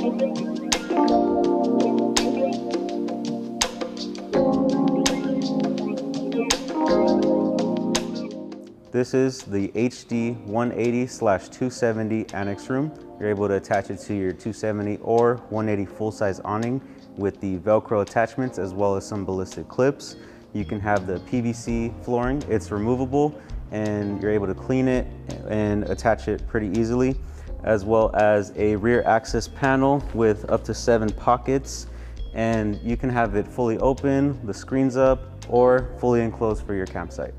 This is the HD 180/270 Annex room. You're able to attach it to your 270 or 180 full-size awning with the Velcro attachments as well as some ballistic clips. You can have the PVC flooring. It's removable and you're able to clean it and attach it pretty easily, as well as a rear access panel with up to 7 pockets. And you can have it fully open, the screens up, or fully enclosed for your campsite.